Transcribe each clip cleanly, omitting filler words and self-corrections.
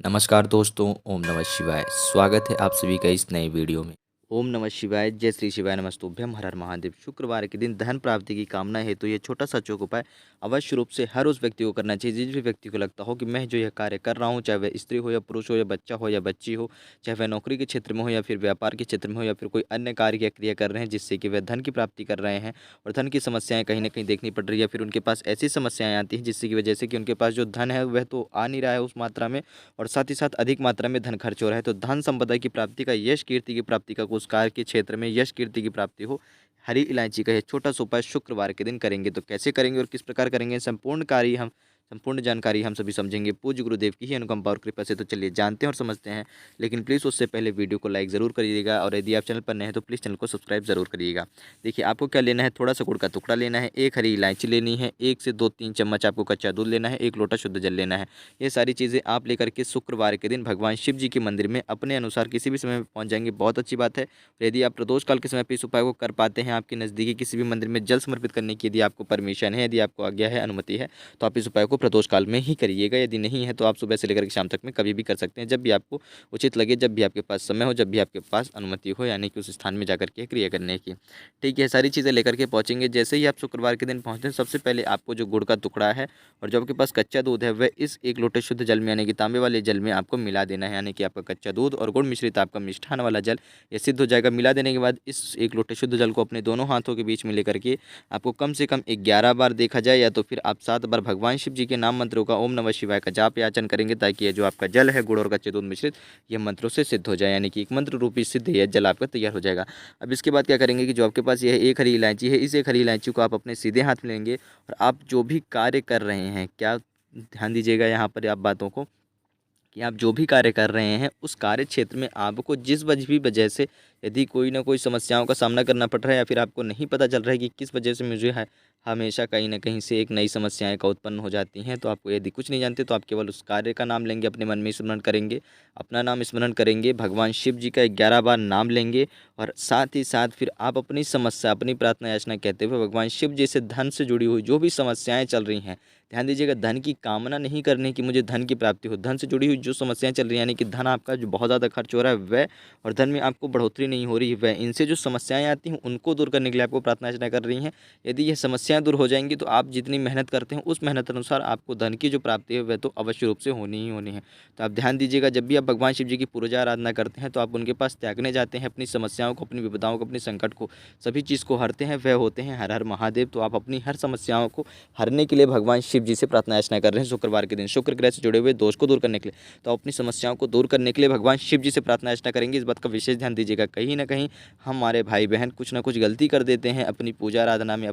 नमस्कार दोस्तों, ओम नमः शिवाय। स्वागत है आप सभी का इस नए वीडियो में। ओम नमः शिवाय, जय श्री शिवाय, नमस्तुभ्यम, हर हर महादेव। शुक्रवार के दिन धन प्राप्ति की कामना है तो ये छोटा सा अचूक उपाय अवश्य रूप से हर उस व्यक्ति को करना चाहिए जिस भी व्यक्ति को लगता हो कि मैं जो यह कार्य कर रहा हूँ, चाहे वह स्त्री हो या पुरुष हो या बच्चा हो या बच्ची हो, चाहे वह नौकरी के क्षेत्र में हो या फिर व्यापार के क्षेत्र में हो या फिर कोई अन्य कार्य या क्रिया कर रहे हैं जिससे कि वह धन की प्राप्ति कर रहे हैं और धन की समस्याएं कहीं ना कहीं देखनी पड़ रही है, या फिर उनके पास ऐसी समस्याएं आती हैं जिससे की वजह से कि उनके पास जो धन है वह तो आ नहीं रहा है उस मात्रा में, और साथ ही साथ अधिक मात्रा में धन खर्च हो रहा है। तो धन संपदा की प्राप्ति का, यश कीर्ति की प्राप्ति का, उस कार्य के क्षेत्र में यश कीर्ति की प्राप्ति हो, हरी इलायची का यह छोटा सा उपाय शुक्रवार के दिन करेंगे। तो कैसे करेंगे और किस प्रकार करेंगे, संपूर्ण जानकारी हम सभी समझेंगे पूज्य गुरुदेव की ही अनुकंपा और कृपा से। तो चलिए जानते हैं और समझते हैं, लेकिन प्लीज़ उससे पहले वीडियो को लाइक ज़रूर करिएगा, और यदि आप चैनल पर नए हैं तो प्लीज़ चैनल को सब्सक्राइब ज़रूर करिएगा। देखिए आपको क्या लेना है, थोड़ा सा गुड़ का टुकड़ा लेना है, एक हरी इलायची लेनी है, 1 से 2-3 चम्मच आपको कच्चा दूध लेना है, 1 लोटा शुद्ध जल लेना है। ये सारी चीज़ें आप लेकर के शुक्रवार के दिन भगवान शिव जी के मंदिर में अपने अनुसार किसी भी समय में पहुंच जाएंगे, बहुत अच्छी बात है। यदि आप प्रदोष काल के समय पर इस उपाय को कर पाते हैं, आपके नज़दीकी किसी भी मंदिर में जल समर्पित करने की यदि आपको परमिशन है, यदि आपको आज्ञा है, अनुमति है, तो आप इस उपाय को प्रदोष काल में ही करिएगा। यदि नहीं है तो आप सुबह से लेकर के शाम तक में कभी भी कर सकते हैं, जब भी आपको उचित लगे, जब भी आपके पास समय हो, जब भी आपके पास अनुमति हो, यानी कि उस स्थान में जाकर के क्रिया करने की। ठीक है, सारी चीज़ें लेकर के पहुँचेंगे। जैसे ही आप शुक्रवार के दिन पहुँचते हैं, सबसे पहले आपको जो गुड़ का टुकड़ा है और जो आपके पास कच्चा दूध है वह इस 1 लोटे शुद्ध जल में, यानी कि तांबे वाले जल में आपको मिला देना है। यानी कि आपका कच्चा दूध और गुड़ मिश्रित आपका मिष्ठान वाला जल ये सिद्ध हो जाएगा। मिला देने के बाद इस 1 लोटे शुद्ध जल को अपने दोनों हाथों के बीच में लेकर के आपको कम से कम 11 बार देखा जाए, या तो फिर आप 7 बार भगवान शिव जी के नाम मंत्रों का ओम नमः शिवाय का जाप याचन करेंगे, ताकि ये जो आपका जल है गुड़ और कच्चे दूध मिश्रित, ये मंत्रों से सिद्ध हो जाए, यानी कि एक मंत्र रूपी सिद्ध यह जल आपका तैयार हो जाएगा। अब इसके बाद क्या करेंगे कि जो आपके पास यह एक हरी इलायची है, इस एक हरी इलायची को आप अपने सीधे हाथ में लेंगे, और आप जो भी कार्य कर रहे हैं, क्या ध्यान दीजिएगा यहाँ पर आप बातों को, कि आप जो भी कार्य कर रहे हैं उस कार्य क्षेत्र में आपको जिस भी वजह से यदि कोई ना कोई समस्याओं का सामना करना पड़ रहा है, या फिर आपको नहीं पता चल रहा है कि किस वजह से मुझे है हमेशा कहीं ना कहीं से एक नई समस्याएं का उत्पन्न हो जाती हैं, तो आपको यदि कुछ नहीं जानते तो आप केवल उस कार्य का नाम लेंगे, अपने मन में स्मरण करेंगे, अपना नाम स्मरण करेंगे, भगवान शिव जी का 11 बार नाम लेंगे, और साथ ही साथ फिर आप अपनी समस्या, अपनी प्रार्थना याचना कहते हुए भगवान शिव जी से धन से जुड़ी हुई जो भी समस्याएं चल रही हैं, ध्यान दीजिएगा, धन की कामना नहीं करनी कि मुझे धन की प्राप्ति हो, धन से जुड़ी हुई जो समस्याएं चल रही हैं, यानी कि धन आपका जो बहुत ज़्यादा खर्च हो रहा है वह, और धन में आपको बढ़ोतरी नहीं हो रही है वह, इनसे जो समस्याएं आती हैं उनको दूर करने के लिए आपको प्रार्थना अर्चना कर रही हैं। यदि ये समस्याएं दूर हो जाएंगी तो आप जितनी मेहनत करते हैं उस मेहनत अनुसार आपको धन की जो प्राप्ति है वह तो अवश्य रूप से होनी ही होनी है। तो आप ध्यान दीजिएगा, जब भी आप भगवान शिव जी की पूजा आराधना करते हैं तो आप उनके पास त्यागने जाते हैं अपनी समस्याओं को, अपनी विपदाओं को, अपने संकट को, सभी चीज़ को हरते हैं, वह होते हैं हर हर महादेव। तो आप अपनी हर समस्याओं को हरने के लिए भगवान शिव जी से प्रार्थना अर्चना कर रहे हैं शुक्रवार के दिन, शुक्र ग्रह से जुड़े हुए दोष को दूर करने के लिए। तो अपनी समस्याओं को दूर करने के लिए भगवान शिव जी से प्रार्थना अर्चना करेंगे। इस बात का विशेष ध्यान दीजिएगा, कहीं ना कहीं हमारे भाई बहन कुछ ना कुछ गलती कर देते हैं अपनी पूजा आराधना में,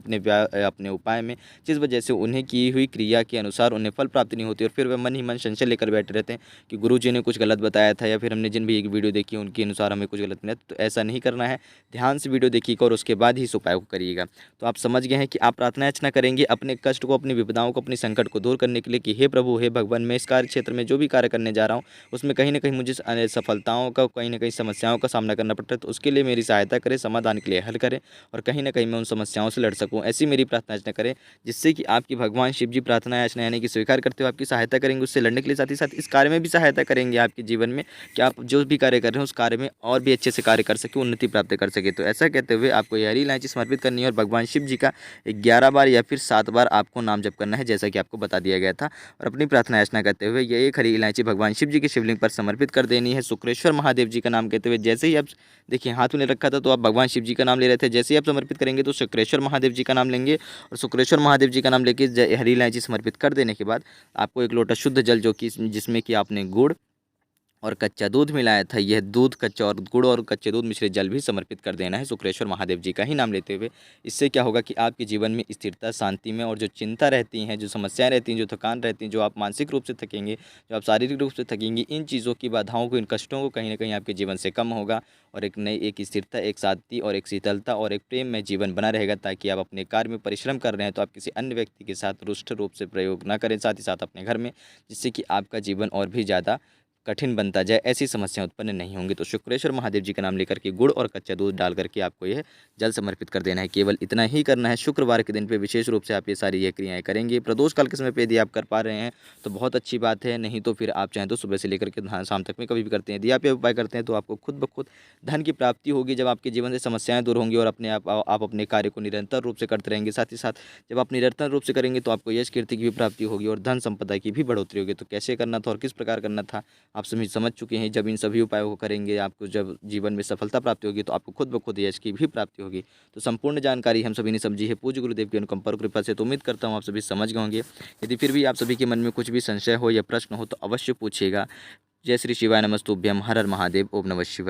अपने उपाय में, जिस वजह से उन्हें की हुई क्रिया के अनुसार उन्हें फल प्राप्ति नहीं होती, और फिर वह मन ही मन संशय लेकर बैठे रहते हैं कि गुरु जी ने कुछ गलत बताया था, या फिर हमने जिन भी एक वीडियो देखी उनके अनुसार हमें कुछ गलत मिला। तो ऐसा नहीं करना है, ध्यान से वीडियो देखिएगा और उसके बाद ही इस उपाय को करिएगा। तो आप समझ गए हैं कि आप प्रार्थना अर्चना करेंगे अपने कष्ट को, अपनी विपदाओं को, अपने संकट को दूर करने के लिए, कि हे प्रभु, हे भगवान, मैं इस कार्य क्षेत्र में जो भी कार्य करने जा रहा हूँ उसमें कहीं ना कहीं मुझे सफलताओं का, कहीं ना कहीं समस्याओं का सामना करना पड़ता है, तो उसके लिए मेरी सहायता करें, समाधान के लिए हल करें, और कहीं ना कहीं मैं उन समस्याओं से लड़ सकूं, ऐसी मेरी प्रार्थना याचना करें, जिससे कि आपकी भगवान शिव जी प्रार्थना याचना यानी कि स्वीकार करते हुए आपकी सहायता करेंगे उससे लड़ने के लिए, साथ ही साथ इस कार्य में भी सहायता करेंगे आपके जीवन में, कि आप जो भी कार्य कर रहे हैं उस कार्य में और भी अच्छे से कार्य कर सके, उन्नति प्राप्त कर सके। तो ऐसा कहते हुए आपको ये हरी इलायची समर्पित करनी है, और भगवान शिव जी का 11 बार या फिर 7 बार आपको नाम जप करना है, जैसा कि आपको बता दिया गया था। और अपनी प्रार्थना याचना करते हुए ये एक हरी इलायची भगवान शिव जी के शिवलिंग पर समर्पित कर देनी है, शुक्रेश्वर महादेव जी का नाम कहते हुए। जैसे ही आप देखिए हाथ में ले रखा था तो आप भगवान शिव जी का नाम ले रहे थे, जैसे ही आप समर्पित करेंगे तो शुक्रेश्वर महादेव जी का नाम लेंगे, और शुक्रेश्वर महादेव जी का नाम लेके हरी इलायची समर्पित कर देने के बाद आपको 1 लोटा शुद्ध जल, जो कि जिसमें कि आपने गुड़ और कच्चा दूध मिलाया था, यह दूध, कच्चा और गुड़ और कच्चे दूध मिश्रित जल भी समर्पित कर देना है, शुक्रेश्वर महादेव जी का ही नाम लेते हुए। इससे क्या होगा कि आपके जीवन में स्थिरता, शांति में, और जो चिंता रहती हैं, जो समस्याएं रहती हैं, जो थकान रहती हैं, जो आप मानसिक रूप से थकेंगे, जो आप शारीरिक रूप से थकेंगी, इन चीज़ों की बाधाओं को, इन कष्टों को कहीं ना कहीं आपके जीवन से कम होगा, और एक नई, एक स्थिरता, एक शांति और एक शीतलता और एक प्रेम में जीवन बना रहेगा, ताकि आप अपने कार्य में परिश्रम कर रहे हैं तो आप किसी अन्य व्यक्ति के साथ रुष्ट रूप से प्रयोग ना करें, साथ ही साथ अपने घर में, जिससे कि आपका जीवन और भी ज़्यादा कठिन बनता जाए, ऐसी समस्याएं उत्पन्न नहीं होंगी। तो शुक्रेश्वर महादेव जी का नाम लेकर के गुड़ और कच्चा दूध डाल करके आपको यह जल समर्पित कर देना है। केवल इतना ही करना है। शुक्रवार के दिन पे विशेष रूप से आप ये सारी ये क्रियाएं करेंगे। प्रदोष काल के समय पे यदि आप कर पा रहे हैं तो बहुत अच्छी बात है, नहीं तो फिर आप चाहें तो सुबह से लेकर के शाम तक में कभी भी करते हैं। यदि आप ये उपाय करते हैं तो आपको खुद ब खुद धन की प्राप्ति होगी। जब आपके जीवन से समस्याएं दूर होंगी और अपने आप अपने कार्य को निरंतर रूप से करते रहेंगे, साथ ही साथ जब आप निरंतर रूप से करेंगे तो आपको यश कीर्ति की भी प्राप्ति होगी और धन संपदा की भी बढ़ोतरी होगी। तो कैसे करना था और किस प्रकार करना था आप सभी समझ चुके हैं। जब इन सभी उपायों को करेंगे, आपको जब जीवन में सफलता प्राप्ति होगी तो आपको खुद ब खुद यश की भी प्राप्ति होगी। तो संपूर्ण जानकारी हम सभी ने समझी है पूज्य गुरुदेव की अनुकंपा और कृपा से। तो उम्मीद करता हूँ आप सभी समझ गए होंगे। यदि फिर भी आप सभी के मन में कुछ भी संशय हो या प्रश्न हो तो अवश्य पूछिएगा। जय श्री शिवाय नमस्तुभ्यम। हर हर महादेव। ओम नमः शिवाय।